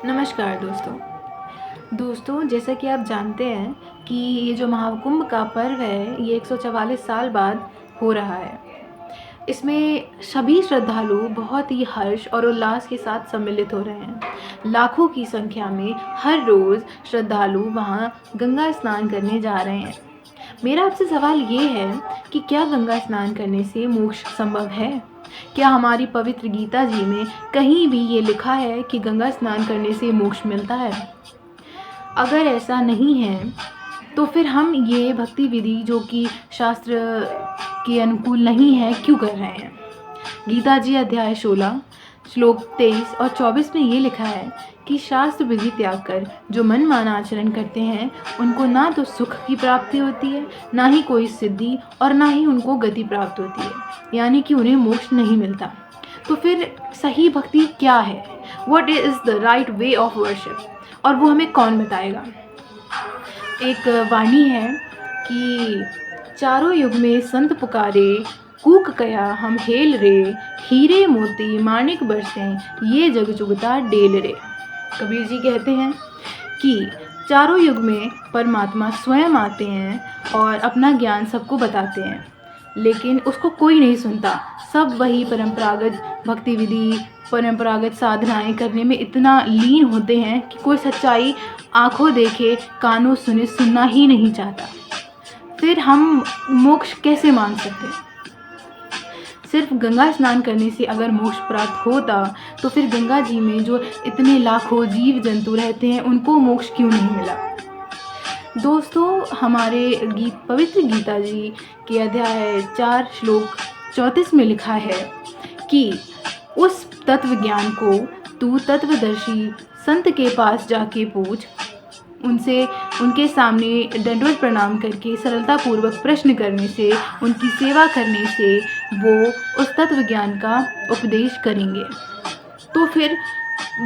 नमस्कार दोस्तों, जैसा कि आप जानते हैं कि ये जो महाकुंभ का पर्व है ये 144 साल बाद हो रहा है। इसमें सभी श्रद्धालु बहुत ही हर्ष और उल्लास के साथ सम्मिलित हो रहे हैं। लाखों की संख्या में हर रोज़ श्रद्धालु वहाँ गंगा स्नान करने जा रहे हैं। मेरा आपसे सवाल ये है कि क्या गंगा स्नान करने से मोक्ष संभव है? क्या हमारी पवित्र गीता जी में कहीं भी ये लिखा है कि गंगा स्नान करने से मोक्ष मिलता है? अगर ऐसा नहीं है तो फिर हम ये भक्ति विधि जो कि शास्त्र के अनुकूल नहीं है क्यों कर रहे हैं? गीता जी अध्याय 16 श्लोक 23 और 24 में ये लिखा है कि शास्त्र विधि त्याग कर जो मनमाना आचरण करते हैं उनको ना तो सुख की प्राप्ति होती है, ना ही कोई सिद्धि और ना ही उनको गति प्राप्त होती है, यानी कि उन्हें मोक्ष नहीं मिलता। तो फिर सही भक्ति क्या है? What is the right way of worship? और वो हमें कौन बताएगा? एक वाणी है कि चारों युग में संत पुकारे, कूक कया हम हेल रे, हीरे मोती माणिक बरसें ये जग जुगता डेल रे। कबीर जी कहते हैं कि चारों युग में परमात्मा स्वयं आते हैं और अपना ज्ञान सबको बताते हैं, लेकिन उसको कोई नहीं सुनता। सब वही परंपरागत भक्ति विधि, परंपरागत साधनाएं करने में इतना लीन होते हैं कि कोई सच्चाई आँखों देखे कानों सुने सुनना ही नहीं चाहता। फिर हम मोक्ष कैसे मान सकते हैं? सिर्फ गंगा स्नान करने से अगर मोक्ष प्राप्त होता तो फिर गंगा जी में जो इतने लाखों जीव जंतु रहते हैं उनको मोक्ष क्यों नहीं मिला? दोस्तों, हमारे पवित्र गीता जी के अध्याय 4 श्लोक 34 में लिखा है कि उस तत्व ज्ञान को तू तत्वदर्शी संत के पास जाके पूछ, उनके सामने दंडवत प्रणाम करके सरलता पूर्वक प्रश्न करने से, उनकी सेवा करने से वो उस तत्व ज्ञान का उपदेश करेंगे। तो फिर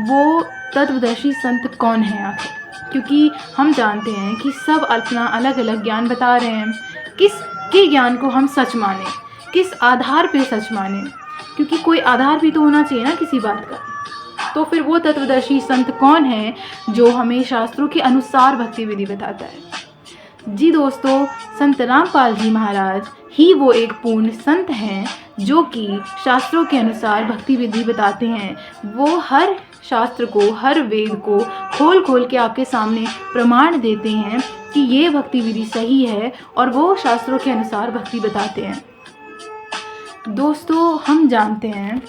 वो तत्वदर्शी संत कौन है आखिर? क्योंकि हम जानते हैं कि सब अपना अलग अलग ज्ञान बता रहे हैं। किसके ज्ञान को हम सच माने? किस आधार पे सच माने? क्योंकि कोई आधार भी तो होना चाहिए ना किसी बात का। तो फिर वो तत्वदर्शी संत कौन है जो हमें शास्त्रों के अनुसार भक्ति विधि बताता है? जी दोस्तों, संत रामपाल जी महाराज ही वो एक पूर्ण संत हैं जो कि शास्त्रों के अनुसार भक्ति विधि बताते हैं। वो हर शास्त्र को, हर वेद को खोल खोल के आपके सामने प्रमाण देते हैं कि ये भक्ति विधि सही है और वो शास्त्रों के अनुसार भक्ति बताते हैं। दोस्तों, हम जानते हैं